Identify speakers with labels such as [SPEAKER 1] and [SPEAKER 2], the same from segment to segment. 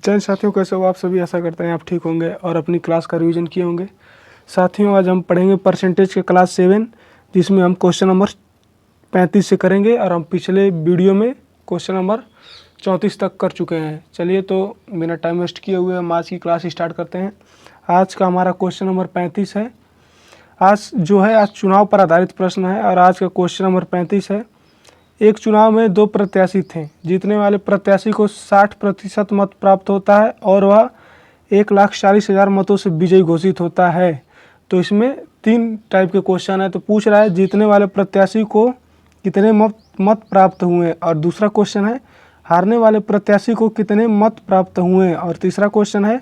[SPEAKER 1] जय साथियों, कैसे हो आप सभी। आशा करते हैं आप ठीक होंगे और अपनी क्लास का रिवीजन किए होंगे। साथियों, आज हम पढ़ेंगे परसेंटेज के क्लास 7, जिसमें हम क्वेश्चन नंबर 35 से करेंगे और हम पिछले वीडियो में क्वेश्चन नंबर 34 तक कर चुके हैं। चलिए तो बिना टाइम वेस्ट किए हुए हम आज की क्लास स्टार्ट करते हैं। आज का हमारा क्वेश्चन नंबर 35 है। आज चुनाव पर आधारित प्रश्न है और आज का क्वेश्चन नंबर 35 है। एक चुनाव में 2 प्रत्याशी थे। जीतने वाले प्रत्याशी को 60% मत प्राप्त होता है और वह 1,40,000 मतों से विजयी घोषित होता है। तो इसमें 3 टाइप के क्वेश्चन है। तो पूछ रहा है जीतने वाले प्रत्याशी को कितने मत प्राप्त हुए, और दूसरा क्वेश्चन है हारने वाले प्रत्याशी को कितने मत प्राप्त हुए, और तीसरा क्वेश्चन है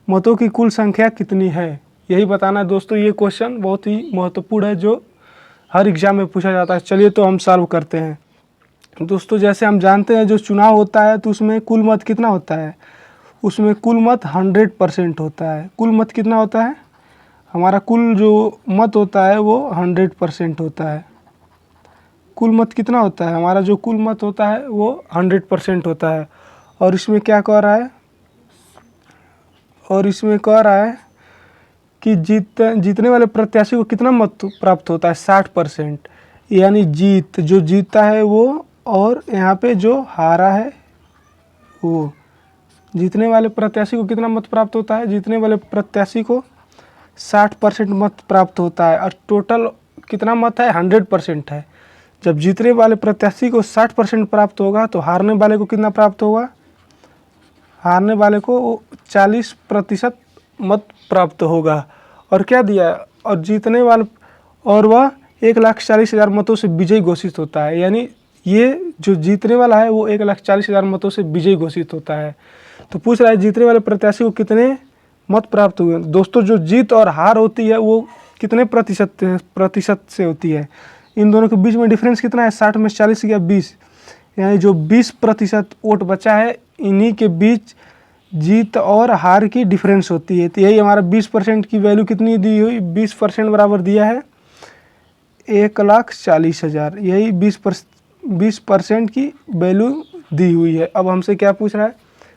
[SPEAKER 1] मतों की कुल संख्या कितनी है। यही बताना है दोस्तों। ये क्वेश्चन बहुत ही महत्वपूर्ण है जो हर एग्जाम में पूछा जाता है। चलिए तो हम सॉल्व करते हैं। दोस्तों, जैसे हम जानते हैं जो चुनाव होता है तो उसमें कुल मत कितना होता है, उसमें कुल मत 100% होता है। कुल मत कितना होता है, हमारा कुल जो मत होता है वो 100% होता है। कुल मत कितना होता है, हमारा जो कुल मत होता है वो 100% होता है। और इसमें क्या कह रहा है, और इसमें कह रहा है कि जीतने वाले प्रत्याशी को कितना मत प्राप्त होता है, 60%। यानी जो जीता है वो, और यहाँ पे जो हारा है वो। जीतने वाले प्रत्याशी को कितना मत प्राप्त होता है, जीतने वाले प्रत्याशी को 60% मत प्राप्त होता है। और टोटल कितना मत है, 100% है। जब जीतने वाले प्रत्याशी को 60% प्राप्त होगा तो हारने वाले को कितना प्राप्त होगा, हारने वाले को 40% मत प्राप्त होगा। और क्या दिया, और जीतने वाले, और वह 1,40,000 मतों से विजयी घोषित होता है। यानी ये जो जीतने वाला है वो 1,40,000 मतों से विजयी घोषित होता है। तो पूछ रहा है जीतने वाले प्रत्याशी को कितने मत प्राप्त हुए। दोस्तों, जो जीत और हार होती है वो कितने प्रतिशत से होती है। इन दोनों के बीच में डिफरेंस कितना है, 60 में 40 या 20। यानी जो 20% वोट बचा है, इन्हीं के बीच जीत और हार की डिफरेंस होती है। तो यही हमारा 20% की वैल्यू कितनी दी हुई, 20% बराबर दिया है 1,40,000। यही 20% की वैल्यू दी हुई है। अब हमसे क्या पूछ रहा है,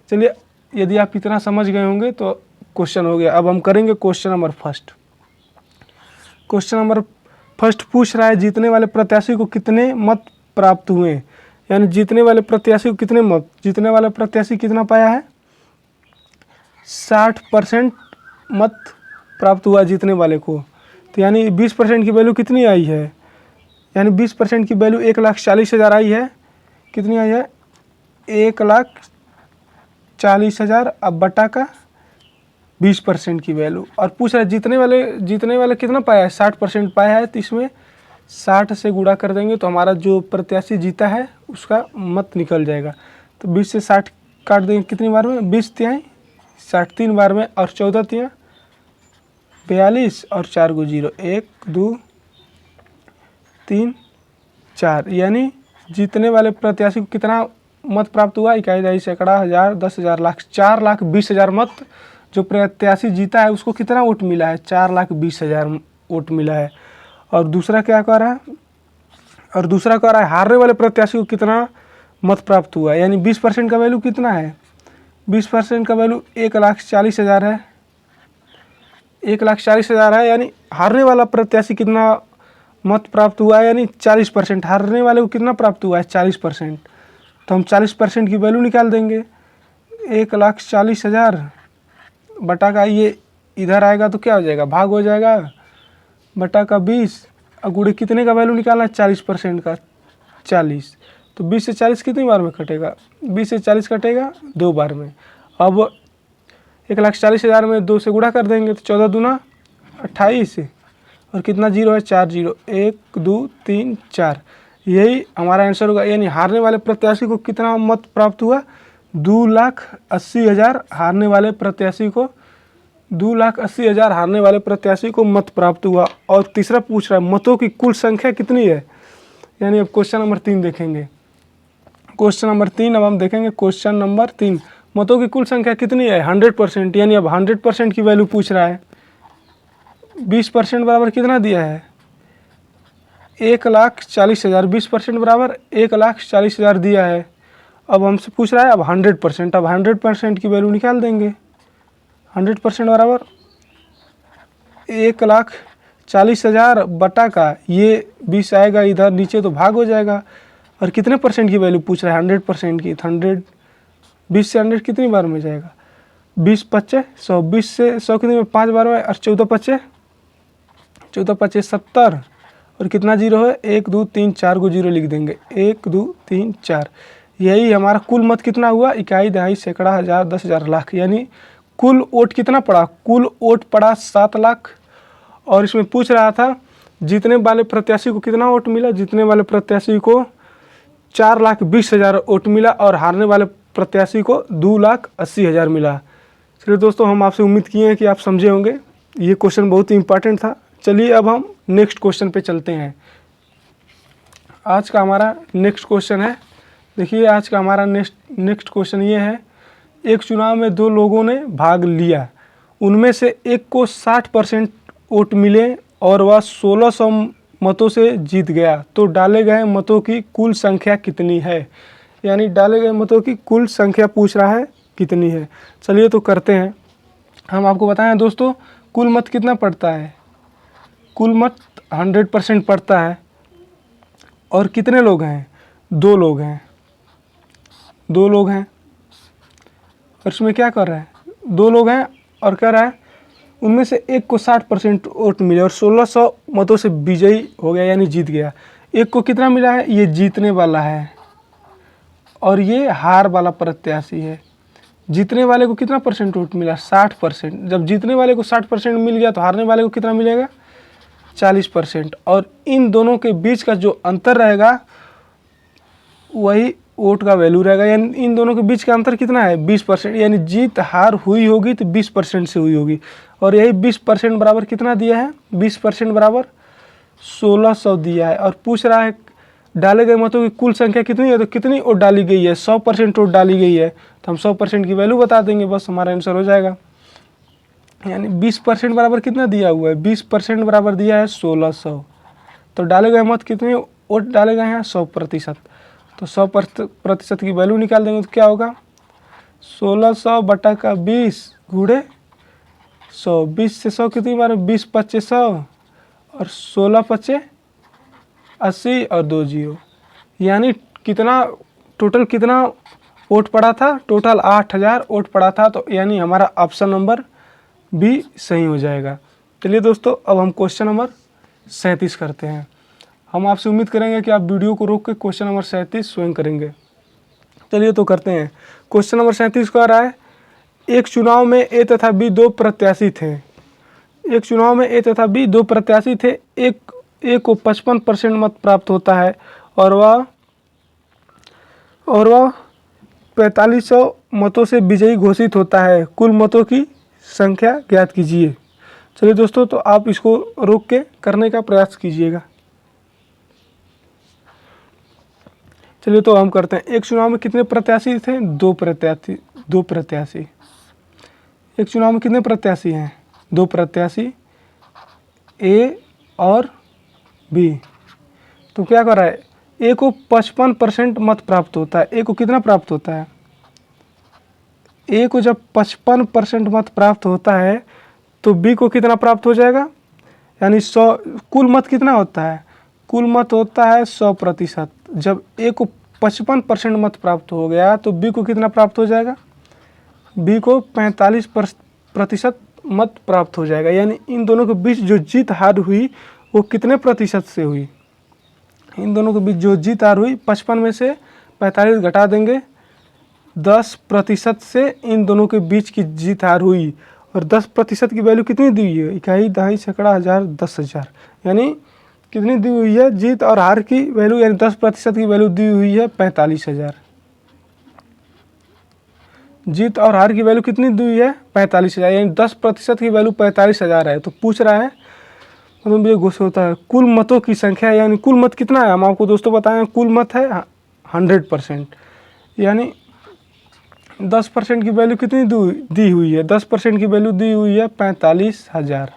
[SPEAKER 1] चलिए यदि आप इतना समझ गए होंगे तो क्वेश्चन हो गया। अब हम करेंगे question number first. Question number first पूछ रहा है जीतने वाले प्रत्याशी को कितने मत प्राप्त हुए। यानी जीतने वाले प्रत्याशी को कितने मत, जीतने वाला प्रत्याशी कितना पाया है, 60% मत प्राप्त हुआ जीतने वाले को। तो यानी 20% की वैल्यू कितनी आई है, यानी 20% की वैल्यू 1,40,000 आई है। कितनी आई है, 1,40,000। अब बटा का 20% की वैल्यू। और पूछ रहा है जीतने वाले कितना पाया है, 60% पाया है। तो इसमें 60 से गुणा कर देंगे तो हमारा जो प्रत्याशी जीता है उसका मत निकल जाएगा। तो 20 से 60 काट देंगे कितनी बार में, 20 तिहाई 60 3 बार में, और 14 तिहाई 42, और 4 को 0, 1 2 3 4। यानी जीतने वाले प्रत्याशी को कितना मत प्राप्त हुआ, इकाई दहाई सैकड़ा हज़ार 10,000 लाख 4,20,000 मत। जो प्रत्याशी जीता है उसको कितना वोट मिला है, 4,20,000 वोट मिला है। और दूसरा क्या कह रहा है, और दूसरा कह रहा है हारने वाले प्रत्याशी को कितना मत प्राप्त हुआ। यानी 20% का वैल्यू कितना है, 20% का वैल्यू 1,40,000 है। 1,40,000 है। यानी हारने वाला प्रत्याशी कितना मत प्राप्त हुआ है, यानी 40%। हारने वाले को कितना प्राप्त हुआ है, 40%। तो हम 40% की वैल्यू निकाल देंगे। 1,40,000 बटा का, ये इधर आएगा तो क्या हो जाएगा, भाग हो जाएगा, बटा का 20। और गुणे कितने का वैल्यू निकालना है, 40% का, 40। तो 20 से 40 कितनी बार में कटेगा, 20 से 40 कटेगा 2 बार में। अब 1,40,000 में 2 से गुणा कर देंगे तो 14 दूना 28, और कितना जीरो है, 4 जीरो, 1 2 3 4। यही हमारा आंसर होगा। यानी हारने वाले प्रत्याशी को कितना मत प्राप्त हुआ, 2,80,000 हारने वाले प्रत्याशी को, 2,80,000 हारने वाले प्रत्याशी को मत प्राप्त हुआ। और तीसरा पूछ रहा है मतों की कुल संख्या कितनी है। यानी अब क्वेश्चन नंबर 3 देखेंगे। क्वेश्चन नंबर 3 अब हम देखेंगे। क्वेश्चन नंबर 3, मतों की कुल संख्या कितनी है, 100%। यानी अब 100% की वैल्यू पूछ रहा है। 20% बराबर कितना दिया है, 1,40,000। 20% बराबर 1,40,000 दिया है। अब हमसे पूछ रहा है अब 100%, अब 100% की वैल्यू निकाल देंगे। 100% बराबर 1,40,000 बटा का ये 20 आएगा, इधर नीचे तो भाग हो जाएगा। और कितने परसेंट की वैल्यू पूछ रहा है? 100% की। 100 20 से 100 कितनी बार में जाएगा? 20 पच्चे 100, 20 से 100 कितनी में 5 बार में, और 14 पच्चे 70, और कितना जीरो है? 1 2 3 4 को जीरो लिख देंगे। 1 2 3 4, यही हमारा कुल मत कितना हुआ? इकाई, दहाई, सैकड़ा, हज़ार, 10,000, लाख। यानी कुल वोट कितना पड़ा? कुल वोट पड़ा 7 लाख। और इसमें पूछ रहा था जीतने वाले प्रत्याशी को कितना वोट मिला? जीतने वाले प्रत्याशी को 4,20,000 वोट मिला, और हारने वाले प्रत्याशी को 2,80,000 मिला। चलिए दोस्तों, हम आपसे उम्मीद किए हैं कि आप समझे होंगे। ये क्वेश्चन बहुत ही इंपॉर्टेंट था। चलिए अब हम नेक्स्ट क्वेश्चन पे चलते हैं। आज का हमारा नेक्स्ट क्वेश्चन है, देखिए आज का हमारा नेक्स्ट क्वेश्चन ये है। एक चुनाव में 2 लोगों ने भाग लिया, उनमें से एक को 60% वोट मिले और वह 1600 मतों से जीत गया, तो डाले गए मतों की कुल संख्या कितनी है? यानी डाले गए मतों की कुल संख्या पूछ रहा है कितनी है। चलिए तो करते हैं। हम आपको बताएं दोस्तों, कुल मत कितना पड़ता है? कुल मत 100% पड़ता है। और कितने लोग हैं? 2 लोग हैं। 2 लोग हैं, और इसमें क्या कर रहा है? 2 लोग हैं और कह रहा है उनमें से एक को 60% वोट मिले और 1600 मतों से विजयी हो गया, यानी जीत गया। एक को कितना मिला है? ये जीतने वाला है, और ये हार वाला प्रत्याशी है। जीतने वाले को कितना परसेंट वोट मिला? 60%। जब जीतने वाले को 60% मिल गया तो हारने वाले को कितना मिलेगा? 40%। और इन दोनों के बीच का जो अंतर रहेगा वही वोट का वैल्यू रहेगा। यानी इन दोनों के बीच का अंतर कितना है? 20%। यानी जीत हार हुई होगी तो 20% से हुई होगी, और यही 20% बराबर कितना दिया है? 20% बराबर 1600 दिया है। और पूछ रहा है डाले गए मतों की कुल संख्या कितनी है, तो कितनी वोट डाली गई है? 100% वोट डाली गई है, तो हम 100% की वैल्यू बता देंगे, बस हमारा आंसर हो जाएगा। यानी 20% बराबर कितना दिया हुआ है? 20% बराबर दिया है 1600। तो डाले गए मत कितने वोट डाले गए हैं? 100%। तो 100% की वैल्यू निकाल देंगे तो क्या होगा? 1600 बटा का 20 गुणे 100। 20 से 100 कितनी बार? 20 पच्चे 100, और 16 पच्चे 80, और 2 जीरो। यानी कितना टोटल कितना वोट पड़ा था? टोटल 8,000 वोट पड़ा था। तो यानी हमारा ऑप्शन नंबर बी सही हो जाएगा। चलिए दोस्तों, अब हम क्वेश्चन नंबर 37 करते हैं। हम आपसे उम्मीद करेंगे कि आप वीडियो को रोक के क्वेश्चन नंबर 37 स्वयं करेंगे। चलिए तो करते हैं। क्वेश्चन नंबर 37 का रहा है, एक चुनाव में ए तथा बी 2 प्रत्याशी थे। एक चुनाव में ए तथा बी 2 प्रत्याशी थे। एक ए को 55% मत प्राप्त होता है और वह 4500 मतों से विजयी घोषित होता है। कुल मतों की संख्या ज्ञात कीजिए। चलिए दोस्तों, तो आप इसको रोक के करने का प्रयास कीजिएगा। चलिए तो हम करते हैं। एक चुनाव में कितने प्रत्याशी थे? 2 प्रत्याशी। एक चुनाव में कितने प्रत्याशी हैं? 2 प्रत्याशी, ए और बी। तो क्या कर रहा है? ए को 55% मत प्राप्त होता है। ए को कितना प्राप्त होता है? ए को जब 55% मत प्राप्त होता है तो बी को कितना प्राप्त हो जाएगा? यानी 100। कुल मत कितना होता है? कुल मत होता है 100%। जब ए को 55% मत प्राप्त हो गया तो बी को कितना प्राप्त हो जाएगा? बी को 45% मत प्राप्त हो जाएगा। यानी इन दोनों के बीच जो जीत हार हुई वो कितने प्रतिशत से हुई? इन दोनों के बीच जो जीत हार हुई, 55 में से 45 घटा देंगे, 10% से इन दोनों के बीच की जीत हार हुई। और 10% की वैल्यू कितनी दी हुई है? इकाई, दहाई, सैकड़ा, हज़ार, 10,000। यानी कितनी दी हुई है जीत और हार की वैल्यू? यानी 10% की वैल्यू दी हुई है 45,000। जीत और हार की वैल्यू कितनी दी हुई है? 45,000। यानी 10% की वैल्यू 45,000 है। तो पूछ रहा है मतलब ये घोषित होता है कुल मतों की संख्या। यानी कुल मत कितना है? हम आपको दोस्तों बताएं, कुल मत है 100%। यानी 10% की वैल्यू कितनी दी हुई है? 10% की वैल्यू दी हुई है 45,000।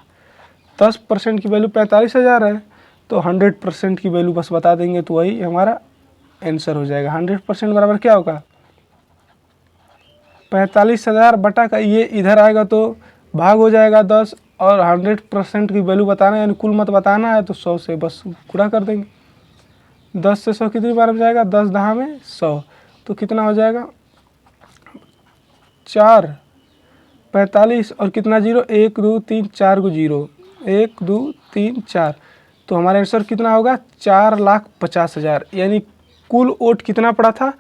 [SPEAKER 1] 10% की वैल्यू 45,000 है, तो 100% की वैल्यू बस बता देंगे तो वही हमारा आंसर हो जाएगा। 100% बराबर क्या होगा? 45,000 बटा का ये इधर आएगा तो भाग हो जाएगा 10, और 100% की वैल्यू बताना है यानी कुल मत बताना है तो 100 से बस गुणा कर देंगे। 10 से 100 कितनी बार में जाएगा, 10 दहा में 100, तो कितना हो जाएगा 4, 45 और कितना जीरो, 1 2 3 4 को जीरो, 1 2 3 4, तो हमारा आंसर कितना होगा 4,50,000। यानी कुल वोट कितना पड़ा था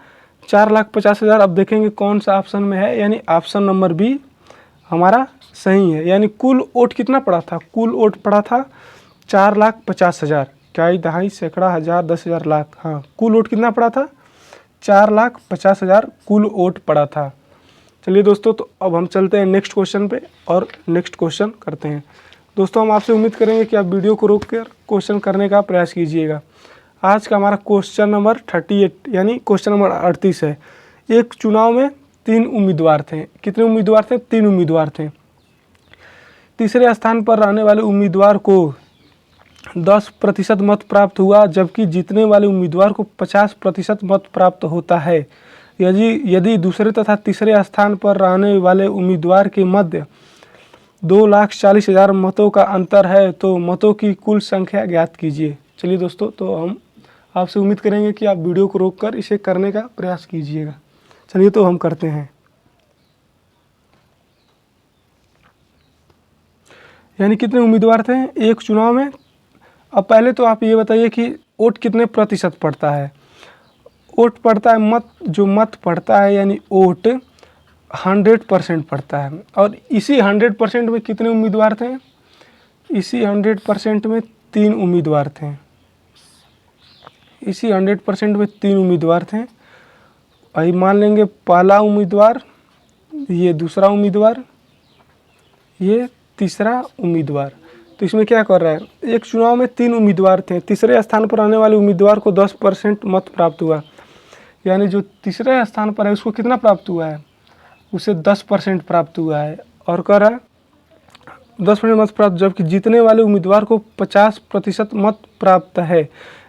[SPEAKER 1] 4,50,000। अब देखेंगे कौन सा ऑप्शन में है, यानी ऑप्शन नंबर बी हमारा सही है। यानी कुल वोट कितना पड़ा था, कुल वोट पड़ा था 4,50,000। इकाई दहाई सैकड़ा हज़ार 10,000 लाख, हाँ कुल वोट कितना पड़ा था 4,50,000 कुल वोट पड़ा था। चलिए दोस्तों, तो अब हम चलते हैं नेक्स्ट क्वेश्चन पे और नेक्स्ट क्वेश्चन करते हैं। दोस्तों हम आपसे उम्मीद करेंगे कि आप वीडियो को रोक कर क्वेश्चन करने का प्रयास कीजिएगा। आज का हमारा क्वेश्चन नंबर 38 यानी क्वेश्चन नंबर 38 है। एक चुनाव में 3 उम्मीदवार थे। कितने उम्मीदवार थे, 3 उम्मीदवार थे। तीसरे स्थान पर रहने वाले उम्मीदवार को 10% मत प्राप्त हुआ, जबकि जीतने वाले उम्मीदवार को 50% मत प्राप्त होता है। यदि दूसरे तथा तीसरे स्थान पर रहने वाले उम्मीदवार के मध्य 2,40,000 मतों का अंतर है तो मतों की कुल संख्या ज्ञात कीजिए। चलिए दोस्तों, तो हम आपसे उम्मीद करेंगे कि आप वीडियो को रोककर इसे करने का प्रयास कीजिएगा। चलिए तो हम करते हैं। यानी कितने उम्मीदवार थे एक चुनाव में। अब पहले तो आप ये बताइए कि वोट कितने प्रतिशत पड़ता है। वोट पड़ता है मत, जो मत पड़ता है यानी वोट 100% पड़ता है। और इसी 100% में कितने उम्मीदवार थे, इसी 100% में 3 उम्मीदवार थे। इसी 100% में 3 उम्मीदवार थे। वही मान लेंगे पहला उम्मीदवार, ये दूसरा उम्मीदवार, ये तीसरा उम्मीदवार। तो इसमें क्या कर रहा है, एक चुनाव में 3 उम्मीदवार थे। तीसरे स्थान पर आने वाले उम्मीदवार को 10% मत प्राप्त हुआ। यानी जो तीसरे स्थान पर है उसको कितना प्राप्त हुआ है, उसे 10% प्राप्त हुआ है। और कह रहा है 10% मत प्राप्त, जबकि जीतने वाले उम्मीदवार को 50% मत प्राप्त है।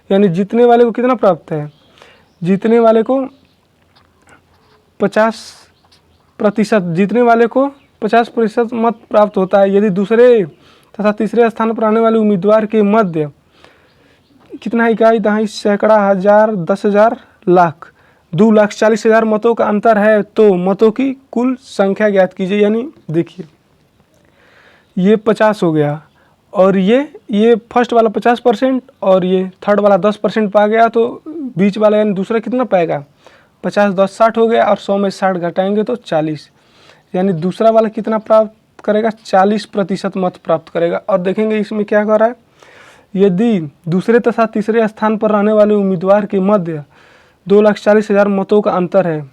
[SPEAKER 1] यानी जीतने वाले को कितना प्राप्त है, जीतने वाले को 50%, जीतने वाले को 50% मत प्राप्त होता है। यदि दूसरे तथा तीसरे स्थान पर आने वाले उम्मीदवार के मध्य कितना इकाई दहाई सैकड़ा हज़ार 10,000 लाख 2,40,000 मतों का अंतर है तो मतों की कुल संख्या ज्ञात कीजिए। यानी देखिए ये 50 हो गया और ये फर्स्ट वाला 50% और ये थर्ड वाला 10% पा गया, तो बीच वाला यानी दूसरा कितना पाएगा 50 10 60 हो गया और 100 में 60 घटाएंगे तो 40। यानी दूसरा वाला कितना प्राप्त करेगा 40% मत प्राप्त करेगा। और देखेंगे इसमें क्या कर रहा है, यदि दूसरे तथा तीसरे स्थान पर रहने वाले उम्मीदवार के मध्य 2,40,000 मतों का अंतर है।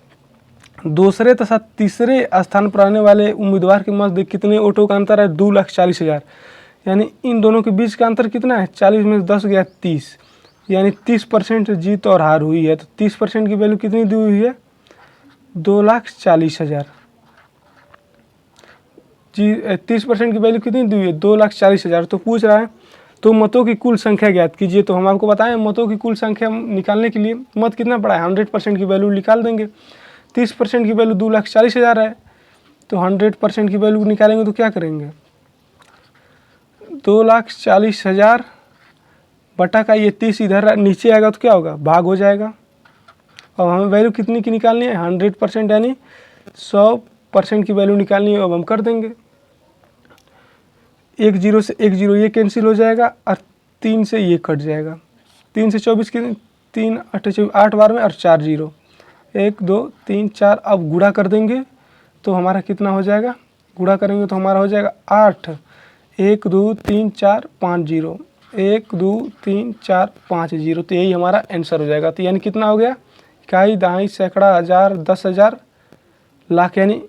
[SPEAKER 1] दूसरे तथा तीसरे स्थान पर रहने वाले उम्मीदवार के मध्य कितने वोटों का अंतर है 2,40,000। यानी इन दोनों के बीच का अंतर कितना है, 40 में 10 गया 30, यानी 30% जीत और हार हुई है। तो 30% की वैल्यू कितनी दी हुई है 2,40,000 जी। 30% की वैल्यू कितनी दी हुई है 2,40,000। तो पूछ रहा है तो मतों की कुल संख्या ज्ञात कीजिए। तो हम आपको बताएं मतों की कुल संख्या निकालने के लिए मत कितना पड़ा है 100% की वैल्यू निकाल देंगे। 30% की वैल्यू 2,40,000 है, तो 100% की वैल्यू निकालेंगे तो क्या करेंगे 2,40,000 बटा का ये 30 इधर नीचे आएगा तो क्या होगा भाग हो जाएगा। अब हमें वैल्यू कितनी की निकालनी है 100% यानी 100% की वैल्यू निकालनी है। अब हम कर देंगे, 1 0 से 1 0 ये कैंसिल हो जाएगा और 3 से ये कट जाएगा। 3 से 24 की 3 8 24 8 बार में और 4 0 1 2 3 4। अब गुणा कर देंगे तो हमारा कितना हो जाएगा, गुणा करेंगे तो हमारा हो जाएगा 8 1 2 3 4 5 0 1 2 3 4 5 0। तो यही हमारा आंसर हो जाएगा। तो यानी कितना हो गया इकाई दहाई सैकड़ा हज़ार 10,000 लाख, यानी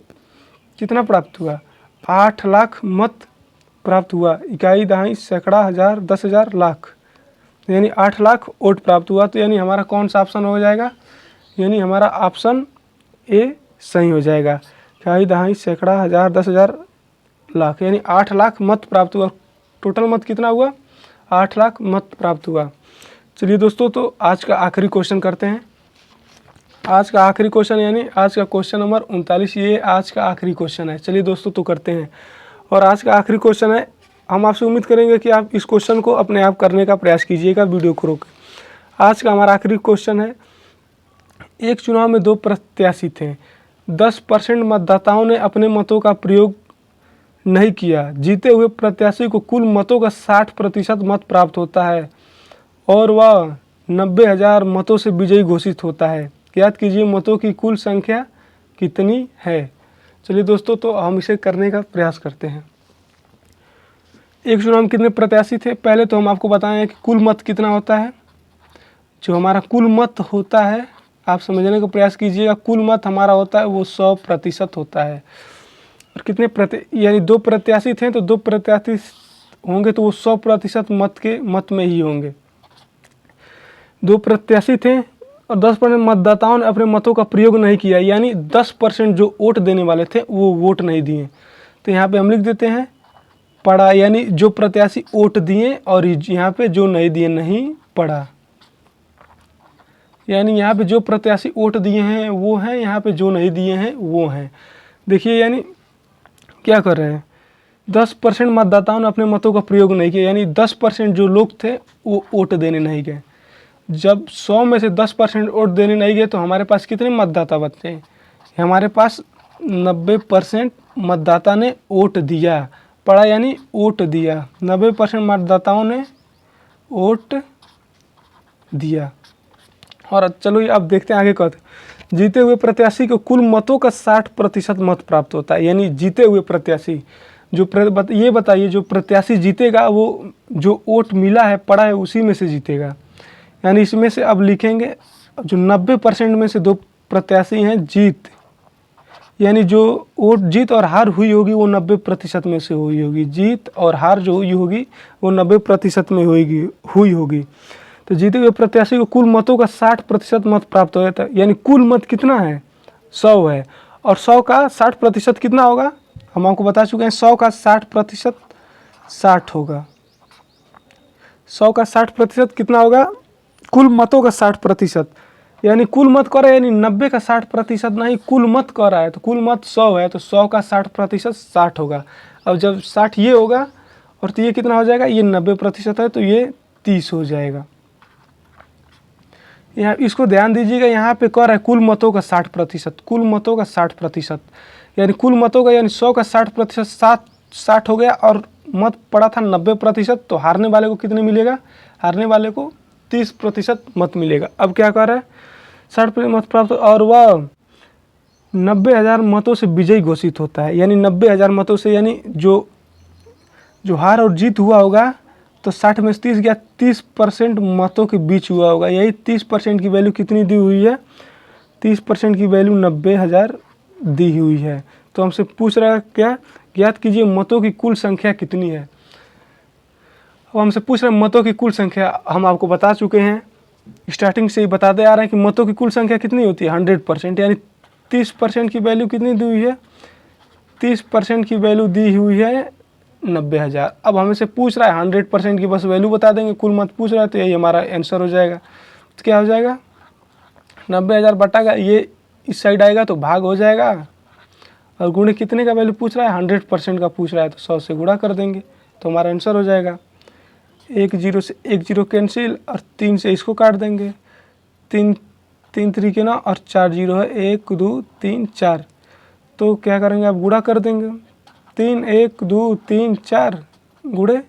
[SPEAKER 1] कितना प्राप्त हुआ 8 लाख मत प्राप्त हुआ। इकाई दहाई सैकड़ा हज़ार 10,000 लाख, यानी 8 लाख वोट प्राप्त हुआ। तो यानी हमारा कौन सा ऑप्शन हो जाएगा, यानी हमारा ऑप्शन ए सही हो जाएगा। इकाई दहाई सैकड़ा हज़ार 10,000 लाख, यानी 8 लाख मत प्राप्त हुआ। टोटल मत कितना हुआ 8 लाख मत प्राप्त हुआ। चलिए दोस्तों, तो आज का आखिरी क्वेश्चन करते हैं। आज का आखिरी क्वेश्चन यानी आज का क्वेश्चन नंबर 39, ये आज का आखिरी क्वेश्चन है। चलिए दोस्तों तो करते हैं। और आज का आखिरी क्वेश्चन है, हम आपसे उम्मीद करेंगे कि आप इस क्वेश्चन को अपने आप करने का प्रयास कीजिएगा वीडियो को रोक। आज का हमारा आखिरी क्वेश्चन है, एक चुनाव में 2 प्रत्याशी थे। 10% मतदाताओं ने अपने मतों का प्रयोग नहीं किया। जीते हुए प्रत्याशी को कुल मतों का 60% मत प्राप्त होता है और वह 90,000 मतों से विजयी घोषित होता है। याद कीजिए मतों की कुल संख्या कितनी है। चलिए दोस्तों तो हम इसे करने का प्रयास करते हैं। एक चुनाव में कितने प्रत्याशी थे, पहले तो हम आपको बताएं कि कुल मत कितना होता है। जो हमारा कुल मत होता है, आप समझने का प्रयास कीजिएगा, कुल मत हमारा होता है वो 100% होता है। और कितने यानी 2 प्रत्याशी थे तो 2 प्रत्याशी होंगे तो वो 100% मत में ही होंगे। 2 प्रत्याशी थे और 10% मतदाताओं ने अपने मतों का प्रयोग नहीं किया, यानी 10% जो वोट देने वाले थे वो वोट नहीं दिए। तो यहाँ पे हम लिख देते हैं पढ़ा, यानी जो प्रत्याशी वोट दिए और यहाँ पे जो नहीं दिए नहीं पढ़ा। यानी यहाँ पे जो प्रत्याशी वोट दिए हैं वो हैं, यहाँ पे जो नहीं दिए हैं वो हैं। देखिए यानी क्या कर रहे हैं, 10% मतदाताओं ने अपने मतों का प्रयोग नहीं किया, यानी 10% जो लोग थे वो वोट देने नहीं गए। जब 100 में से 10% वोट देने नहीं गए तो हमारे पास कितने मतदाता बचते हैं, हमारे पास 90% मतदाता ने वोट दिया, पढ़ा यानी वोट दिया। 90% मतदाताओं ने वोट दिया। और चलो अब देखते हैं आगे कहते, जीते हुए प्रत्याशी को कुल मतों का 60% मत प्राप्त होता है। यानी जीते हुए प्रत्याशी जो ये बताइए, जो प्रत्याशी जीतेगा वो जो वोट मिला है पड़ा है उसी में से जीतेगा। यानी इसमें से अब लिखेंगे जो 90% में से 2 प्रत्याशी हैं जीत, यानी जो वोट जीत और हार हुई होगी वो 90% में से हुई होगी। जीत और हार जो हुई होगी वो 90% में हुई होगी। तो जीते हुए प्रत्याशी को कुल मतों का 60% मत प्राप्त हो जाता है। यानी कुल मत कितना है, 100 है, और 100 का 60% कितना होगा, हम आपको बता चुके हैं। 100 का 60% 60 होगा। 100 का 60% कितना होगा, कुल मतों का 60%। यानी कुल मत कर रहा है, यानी 90 का 60% नहीं, कुल मत कर रहा है। तो कुल मत 100 है तो 100 का 60% 60 होगा। अब जब 60 ये होगा और तो ये कितना हो जाएगा, ये 90% है तो ये 30 हो जाएगा। यहाँ इसको ध्यान दीजिएगा, यहाँ पे कह रहा है कुल मतों का 60%, कुल मतों का 60%, यानी कुल मतों का यानी 100 का 60% 60 हो गया और मत पड़ा था 90%। तो हारने वाले को कितने मिलेगा, हारने वाले को 30% मत मिलेगा। अब क्या कर रहा है, 60% मत प्राप्त और वह 90,000 मतों से विजयी घोषित होता है। यानी 90,000 मतों से, यानी जो हार और जीत हुआ होगा तो 60 में से 30 गया, 30% मतों के बीच हुआ होगा। यही 30% की वैल्यू कितनी दी हुई है, 30% की वैल्यू 90,000 दी हुई है। तो हमसे पूछ रहा है क्या, ज्ञात कीजिए मतों की कुल संख्या कितनी है। अब हमसे पूछ रहे हैं मतों की कुल संख्या, हम आपको बता चुके हैं, स्टार्टिंग से ही बताते आ रहे हैं कि मतों की कुल संख्या कितनी होती है, 100%। यानी 30% की वैल्यू कितनी दी हुई है, 30% की वैल्यू दी हुई है 90,000। अब हमें से पूछ रहा है 100% की, बस वैल्यू बता देंगे, कुल मत पूछ रहा है तो यही हमारा आंसर हो जाएगा। तो क्या हो जाएगा, 90,000 बटागा ये इस साइड आएगा तो भाग हो जाएगा, और गुणे कितने का वैल्यू पूछ रहा है, 100% का पूछ रहा है तो 100 से गुणा कर देंगे तो हमारा आंसर हो जाएगा। 1 0 से 1 0 कैंसिल और 3 से इसको काट देंगे, 3 3 9 और 4 0 है, 1 2 3 4। तो क्या करेंगे, आप गुणा कर देंगे, 3 1 2 3 4 गुणे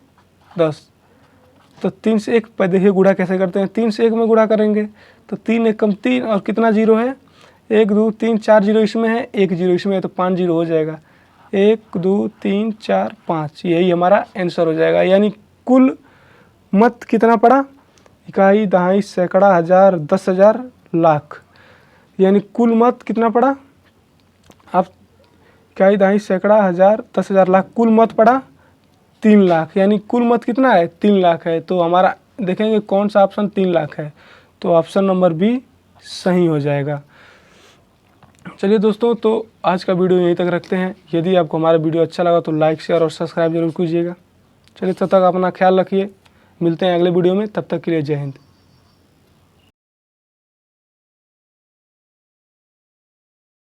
[SPEAKER 1] 10। तो 3 से 1 पर देखिए गुणा कैसे करते हैं, 3 से 1 में गुणा करेंगे तो 3 1 कम 3 और कितना 0 है, 1 2 3 4 0 इसमें है, 1 0 इसमें है तो 5 0 हो जाएगा। 1 2 3 4 5, यही हमारा आंसर हो जाएगा। यानी कुल मत कितना पड़ा, इकाई दहाई सैकड़ा हज़ार 10,000 लाख। यानी कुल मत कितना पड़ा, आप इकाई दहाई सैकड़ा हज़ार 10,000 लाख, कुल मत पड़ा 3 लाख। यानी कुल मत कितना है, 3 लाख है। तो हमारा देखेंगे कौन सा ऑप्शन 3 लाख है, तो ऑप्शन नंबर बी सही हो जाएगा। चलिए दोस्तों तो आज का वीडियो यहीं तक रखते हैं। यदि आपको हमारा वीडियो अच्छा लगा तो लाइक शेयर और सब्सक्राइब जरूर कीजिएगा। चलिए तब तक अपना ख्याल रखिए, मिलते हैं अगले वीडियो में, तब तक के लिए जय हिंद।